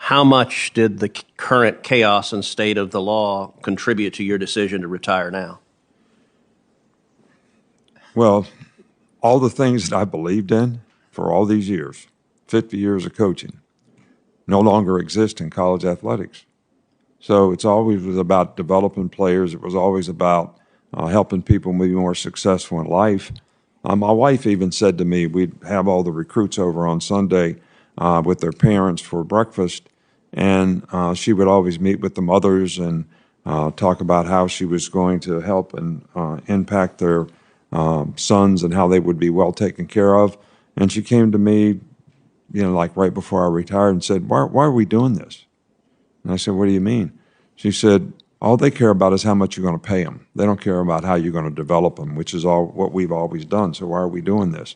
How much did the current chaos and state of the law contribute to your decision to retire now? Well, all the things that I believed in for all these years, 50 years of coaching, no longer exist in college athletics. So it's always was about developing players. It was always about helping people be more successful in life. My wife even said to me, we'd have all the recruits over on Sunday with their parents for breakfast, and she would always meet with the mothers and talk about how she was going to help and impact their sons and how they would be well taken care of. And she came to me, like right before I retired and said, why are we doing this? And I said, what do you mean? She said, all they care about is how much you're going to pay them. They don't care about how you're going to develop them, which is all what we've always done. So why are we doing this?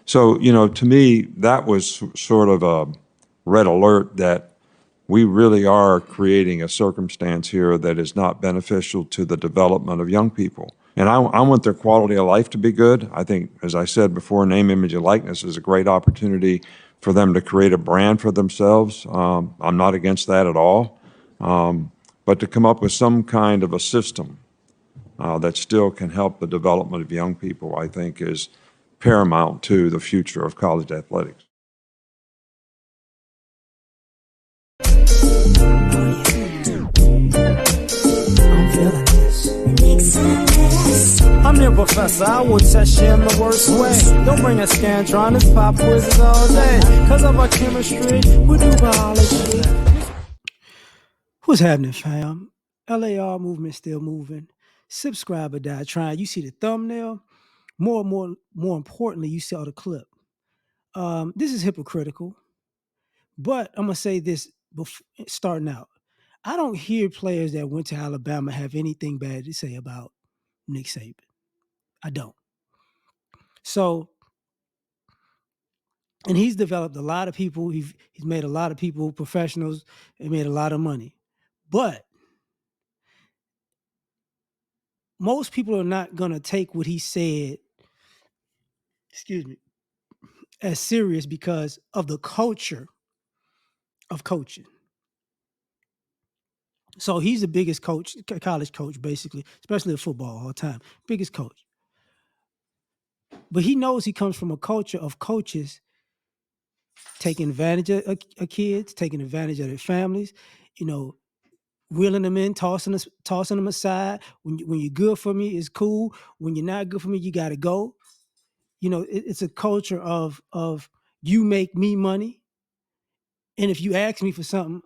So, to me, that was sort of a red alert that we really are creating a circumstance here that is not beneficial to the development of young people. And I want their quality of life to be good. I think, as I said before, name, image, and likeness is a great opportunity for them to create a brand for themselves. I'm not against that at all. But to come up with some kind of a system that still can help the development of young people, I think, is paramount to the future of college athletics. I'm your professor, I will test you in the worst way. Don't bring a scantron, this pop quizzes all day. Cause of our chemistry, we do biology. What's happening, fam? L.A.R. movement still moving. Subscribe or die trying. You see the thumbnail. More importantly, you saw the clip. This is hypocritical, but I'm gonna say this before starting out. I don't hear players that went to Alabama have anything bad to say about Nick Saban. I don't. So, and he's developed a lot of people. He's made a lot of people professionals and made a lot of money. But most people are not gonna take what he said, excuse me, as serious because of the culture of coaching. So he's the biggest coach, college coach, basically, especially in football all the time. Biggest coach. But he knows he comes from a culture of coaches taking advantage of kids, taking advantage of their families, you know, reeling them in, tossing them aside. When you're good for me, it's cool. When you're not good for me, you got to go. It's a culture of you make me money, and if you ask me for something,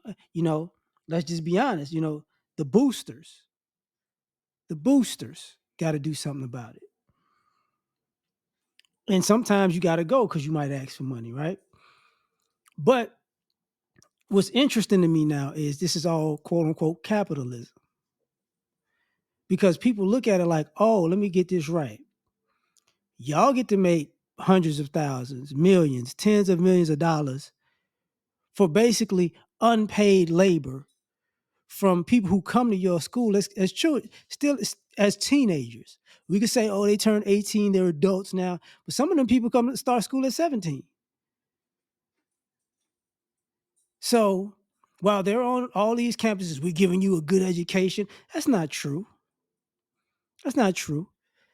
let's just be honest. The boosters, the boosters got to do something about it. And sometimes you got to go because you might ask for money, right? But what's interesting to me now is this is all quote unquote capitalism because people look at it like, oh, let me get this right. Y'all get to make hundreds of thousands, millions, tens of millions of dollars for basically unpaid labor from people who come to your school as children, still as teenagers. We could say, oh, they turned 18, they're adults now, but some of them people come to start school at 17. So while they're on all these campuses, we're giving you a good education. That's not true. That's not true.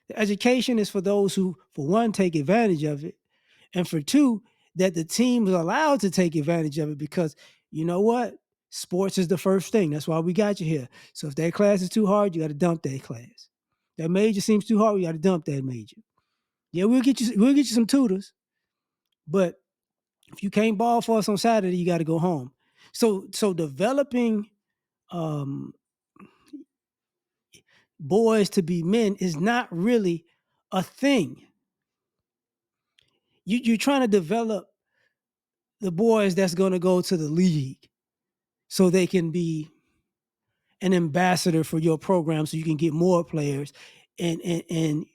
The education is for those who, for one, take advantage of it, and for two, that the team is allowed to take advantage of it because you know what? Sports is the first thing. That's why we got you here. So if that class is too hard, you got to dump that class. That major seems too hard, we got to dump that major. Yeah, we'll get you some tutors, but if you can't ball for us on Saturday, you got to go home. So developing um, boys to be men is not really a thing. You're trying to develop the boys that's going to go to the league so they can be an ambassador for your program so you can get more players and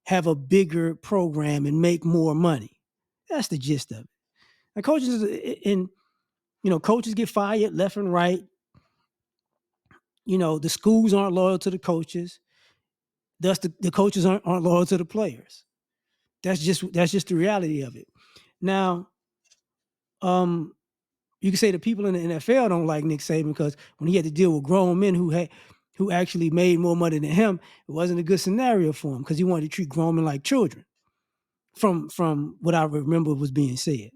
have a bigger program and make more money. That's the gist of it. And coaches get fired left and right. The schools aren't loyal to the coaches. Thus, the coaches aren't loyal to the players. That's just the reality of it. Now, You can say the people in the NFL don't like Nick Saban because when he had to deal with grown men who actually made more money than him, it wasn't a good scenario for him because he wanted to treat grown men like children. From what I remember was being said.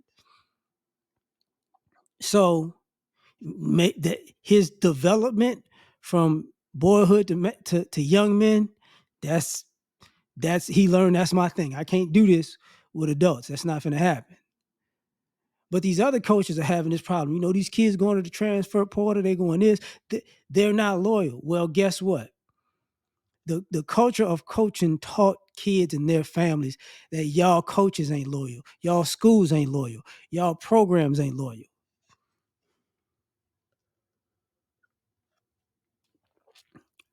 So his development from boyhood to young men, that's he learned that's my thing. I can't do this with adults. That's not going to happen. But these other coaches are having this problem. You know, these kids going to the transfer portal, they going this, they're not loyal. Well, guess what? The culture of coaching taught kids and their families that y'all coaches ain't loyal. Y'all schools ain't loyal. Y'all programs ain't loyal.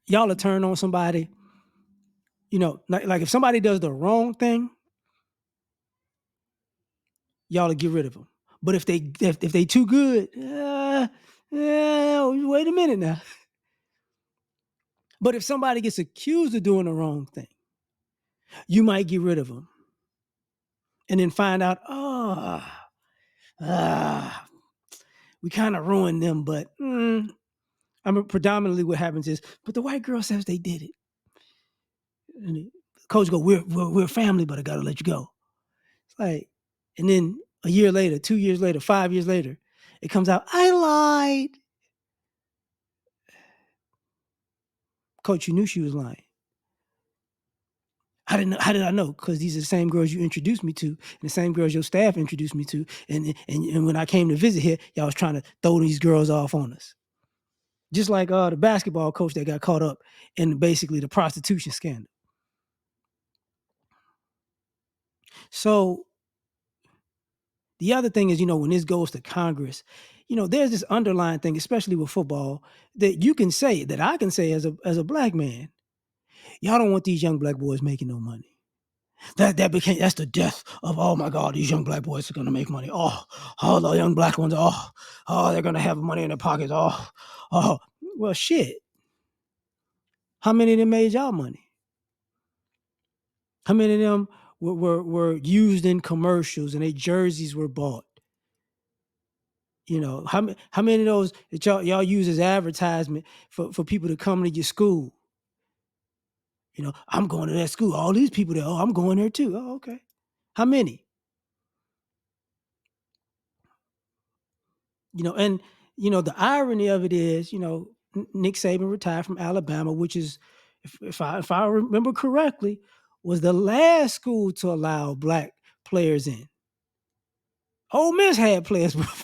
Y'all will turn on somebody, you know, like if somebody does the wrong thing, y'all will get rid of them. But if they too good, wait a minute now. But if somebody gets accused of doing the wrong thing, you might get rid of them. And then find out, we kind of ruined them, but I mean, predominantly what happens is, but the white girl says they did it. And the coach go, we're family, but I gotta let you go. It's like, and then a year later, 2 years later, 5 years later, it comes out, I lied. Coach, you knew she was lying. How did I know? Because these are the same girls you introduced me to, and the same girls your staff introduced me to. And when I came to visit here, y'all was trying to throw these girls off on us. Just like the basketball coach that got caught up in basically the prostitution scandal. So the other thing is, you know, when this goes to Congress, you know, there's this underlying thing, especially with football, that you can say, that I can say as a black man, y'all don't want these young black boys making no money. That's the death of, oh my God, these young black boys are gonna make money. Oh, the young black ones, they're gonna have money in their pockets. Well, shit. How many of them made y'all money? How many of them were used in commercials and their jerseys were bought? You know, how many of those that y'all use as advertisement for people to come to your school? You know, I'm going to that school. All these people there, I'm going there too. Oh, okay. How many? You know, and you know, the irony of it is, you know, Nick Saban retired from Alabama, which is, if I remember correctly, was the last school to allow black players in. Ole Miss had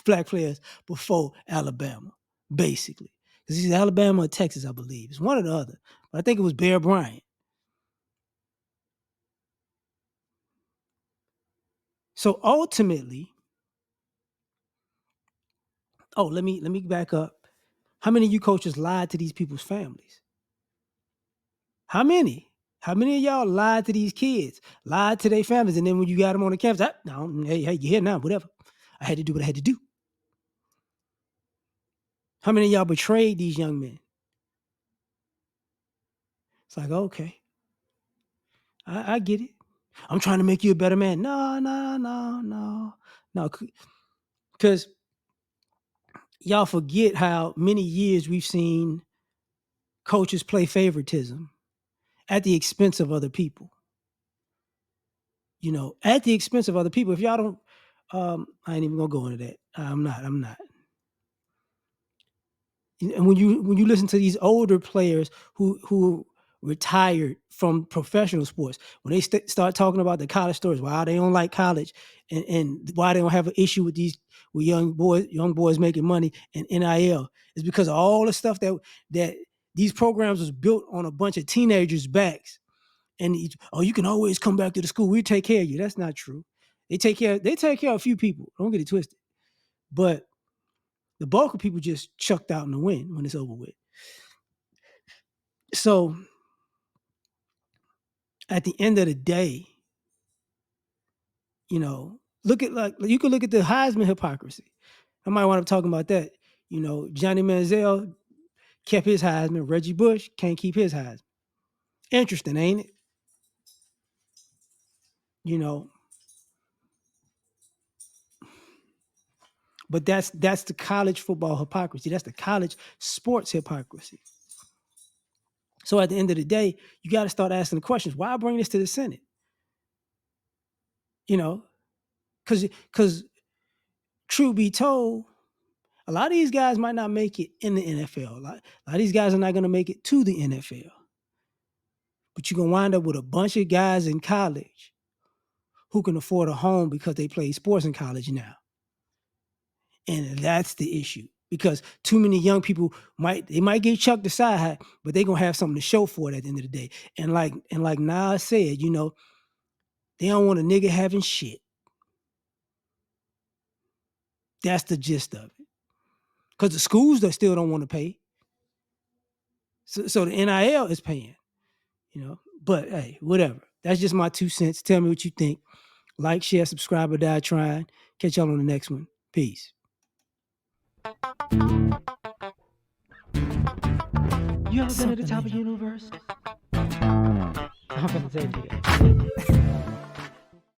black players before Alabama, basically. Because he's Alabama or Texas, I believe. It's one or the other. But I think it was Bear Bryant. So ultimately, let me back up. How many of you coaches lied to these people's families? How many? How many of y'all lied to these kids, lied to their families, and then when you got them on the campus, no, hey, you're here now, whatever. I had to do what I had to do. How many of y'all betrayed these young men? It's like, okay, I get it. I'm trying to make you a better man. No. Because y'all forget how many years we've seen coaches play favoritism at the expense of other people. You know, at the expense of other people. If y'all don't, I ain't even gonna go into that. I'm not. And when you listen to these older players who retired from professional sports, when they start talking about the college stories, why they don't like college, and why they don't have an issue with young boys making money and NIL, is because of all the stuff that these programs was built on a bunch of teenagers' backs. And you can always come back to the school. We take care of you. That's not true. They take care of a few people. Don't get it twisted. But the bulk of people just chucked out in the wind when it's over with. So at the end of the day, you know, you could look at the Heisman hypocrisy. I might want to talk about that. You know, Johnny Manziel kept his Heisman. Reggie Bush can't keep his Heisman. Interesting, ain't it? You know, But that's the college football hypocrisy. That's the college sports hypocrisy. So at the end of the day, you got to start asking the questions. Why bring this to the Senate? You know, because truth be told, a lot of these guys might not make it in the NFL. A lot of these guys are not going to make it to the NFL. But you're going to wind up with a bunch of guys in college who can afford a home because they play sports in college now. And that's the issue. Because too many young people might get chucked aside, but they're going to have something to show for it at the end of the day. And like Nas said, you know, they don't want a nigga having shit. That's the gist of it. Because the schools that still don't want to pay. So the NIL is paying, you know. But hey, whatever. That's just my 2 cents. Tell me what you think. Like, share, subscribe, or die trying. Catch y'all on the next one. Peace. You ever been at the top of the universe? I'm gonna tell you that.